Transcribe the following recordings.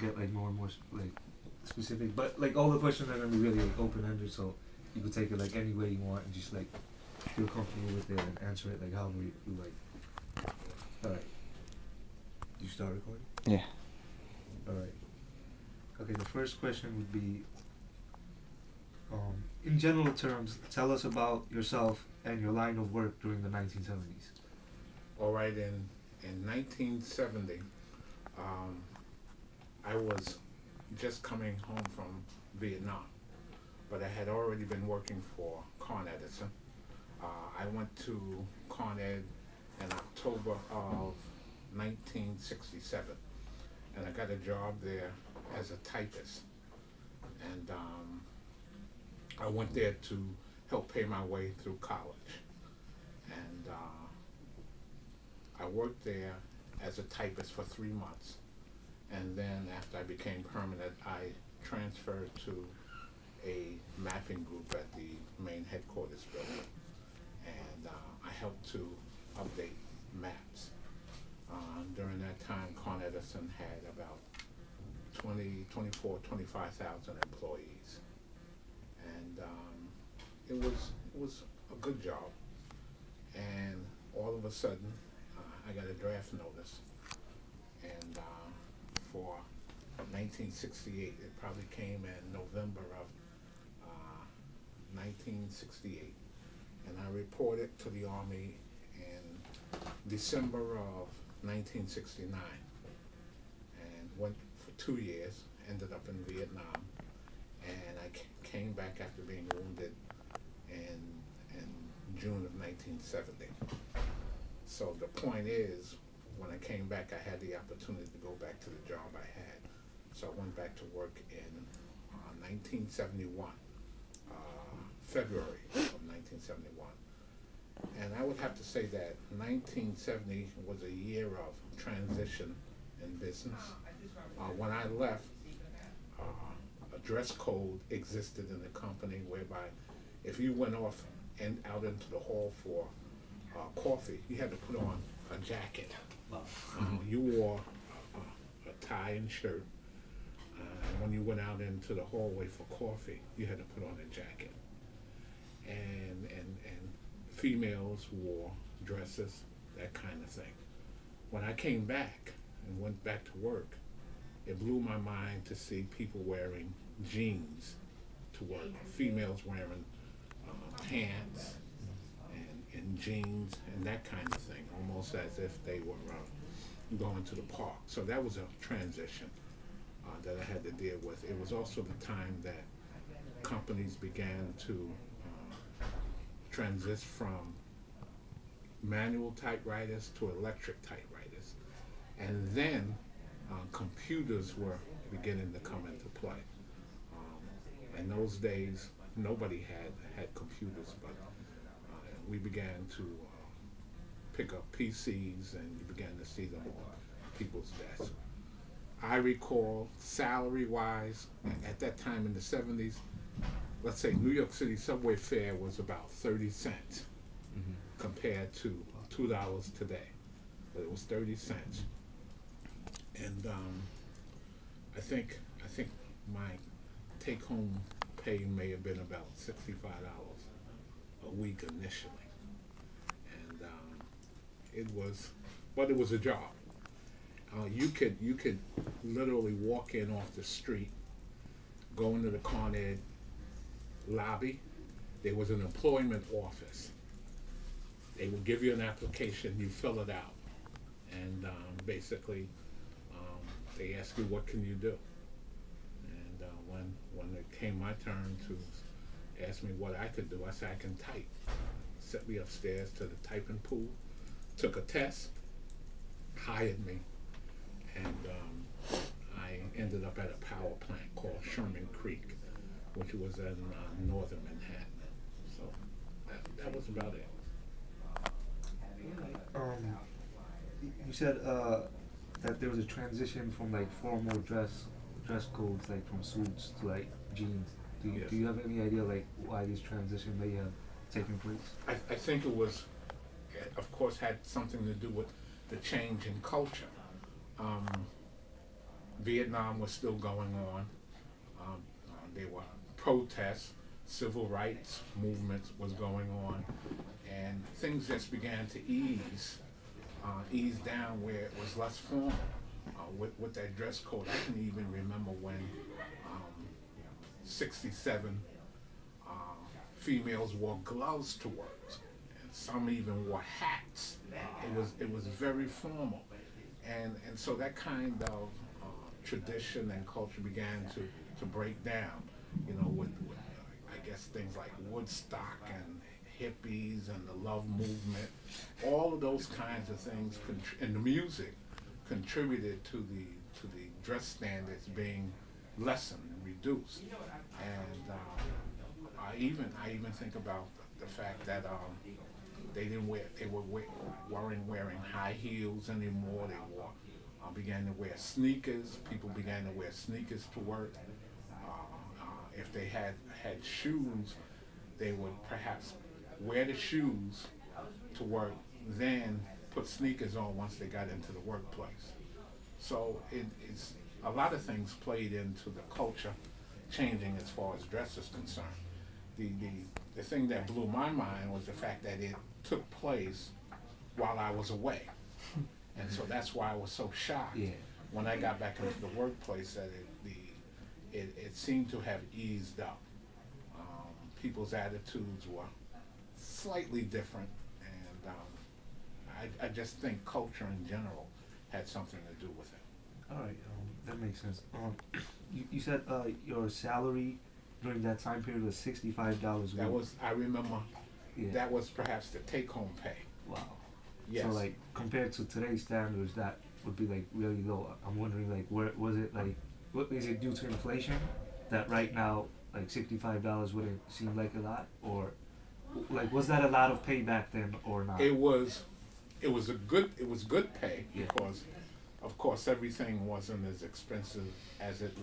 get like more and more like specific. But like all the questions are gonna be really like open ended, so you could take it like any way you want and just like feel comfortable with it and answer it like however you like. All right. You start recording? Yeah. All right. Okay. The first question would be, in general terms, tell us about yourself and your line of work during the 1970s. All right. In 1970, I was just coming home from Vietnam, but I had already been working for Con Edison. I went to Con Ed in October of 1967, and I got a job there as a typist. And I went there to help pay my way through college. And I worked there as a typist for 3 months. And then after I became permanent, I transferred to a mapping group at the main headquarters building. And I helped to update maps. During that time, Con Edison had about 25,000 employees. And it was a good job. And all of a sudden, I got a draft notice. And for 1968, it probably came in November of 1968. And I reported to the Army in December of 1969 and went for 2 years, ended up in Vietnam, and I came back after being wounded in June of 1970. So the point is, when I came back, I had the opportunity to go back to the job I had. So I went back to work in 1971. February of 1971. And I would have to say that 1970 was a year of transition in business. When I left, a dress code existed in the company whereby if you went off and out into the hall for coffee, you had to put on a jacket. You wore a tie and shirt. And when you went out into the hallway for coffee, you had to put on a jacket. And females wore dresses, that kind of thing. When I came back and went back to work, it blew my mind to see people wearing jeans to work, females wearing pants and jeans and that kind of thing, almost as if they were going to the park. So that was a transition that I had to deal with. It was also the time that companies began to transition from manual typewriters to electric typewriters. And then computers were beginning to come into play. In those days, nobody had computers, but we began to pick up PCs and you began to see them on people's desks. I recall salary-wise, at that time in the 70s, let's say New York City subway fare was about 30 cents compared to $2 today, but it was 30 cents. And I think my take-home pay may have been about $65 a week initially, and it was a job. You could literally walk in off the street, go into the Con Ed lobby. There was an employment office. They would give you an application, you fill it out, and basically they ask you what can you do. And when it came my turn to ask me what I could do, I said I can type. Set me upstairs to the typing pool, took a test, hired me, and I ended up at a power plant called Sherman Creek, which was in northern Manhattan. So that was about it. You said that there was a transition from like formal dress codes, like from suits to like jeans. Do you have any idea like why this transition may have taken place? I think it was, of course, had something to do with the change in culture. Vietnam was still going on. There were protests, civil rights movements was going on, and things just began to ease down where it was less formal. With that dress code, I can even remember when 67 females wore gloves to work, and some even wore hats. It was very formal, and so that kind of tradition and culture began to break down. You know, with I guess things like Woodstock and hippies and the love movement, all of those kinds of things, and the music contributed to the dress standards being lessened and reduced. And I even think about the fact that they were wearing high heels anymore. They began to wear sneakers. People began to wear sneakers to work. If they had shoes, they would perhaps wear the shoes to work, then put sneakers on once they got into the workplace. So it's a lot of things played into the culture changing as far as dress is concerned. The thing that blew my mind was the fact that it took place while I was away. And so that's why I was so shocked when I got back into the workplace that it seemed to have eased up. People's attitudes were slightly different, and I just think culture in general had something to do with it. All right, that makes sense. You said your salary during that time period was $65. That was, I remember, Yeah. that was perhaps the take-home pay. Wow. Yes. So like compared to today's standards, that would be like really low. I'm wondering like where was it like? What is it due to inflation? That right now like $65 wouldn't seem like a lot, or like was that a lot of pay back then or not? It was good pay Yeah. because, of course, everything wasn't as expensive as it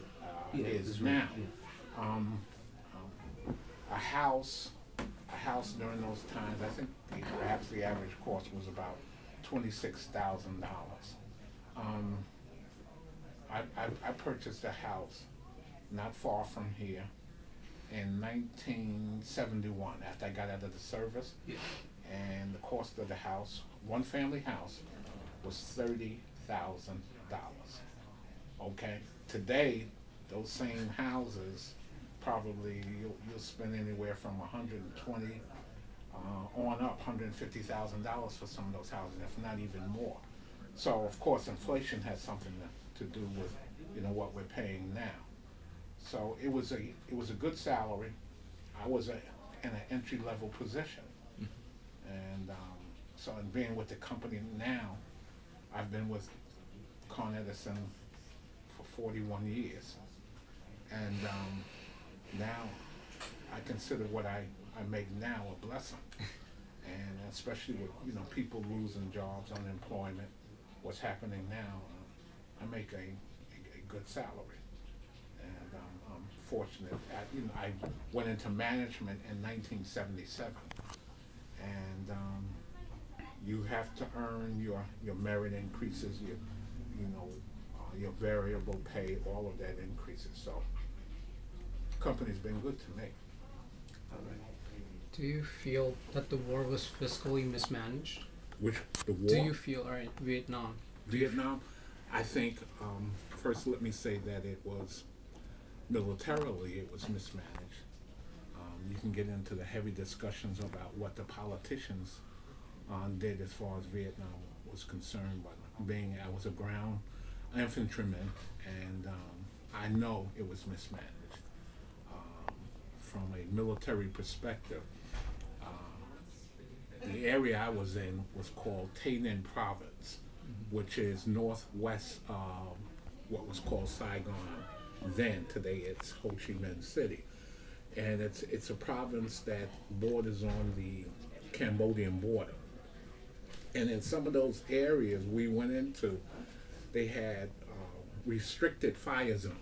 is it's now. right, A house during those times, I think perhaps the average cost was about $26,000. I purchased a house not far from here in 1971 after I got out of the service. Yeah. And the cost of the house, one family house, was $30,000. Okay? Today, those same houses, probably you'll spend anywhere from 120 on up, $150,000 for some of those houses, if not even more. So of course, inflation has something to do with what we're paying now. So it was a good salary. I was in an entry level position, and so in being with the company now, I've been with Con Edison for 41 years, and now I consider what I make now a blessing, and especially with people losing jobs, unemployment, what's happening now, I make a good salary, and I'm fortunate. I went into management in 1977, and you have to earn your merit increases, your variable pay, all of that increases. So company's been good to me. All right. Do you feel that the war was fiscally mismanaged? Which the war? Do you feel, alright, Vietnam? Vietnam, I think, first let me say that it was, militarily it was mismanaged. You can get into the heavy discussions about what the politicians did as far as Vietnam was concerned, but I was a ground infantryman, and I know it was mismanaged. From a military perspective, the area I was in was called Tay Ninh Province, which is northwest of what was called Saigon then. Today it's Ho Chi Minh City. And it's a province that borders on the Cambodian border. And in some of those areas we went into, they had restricted fire zones.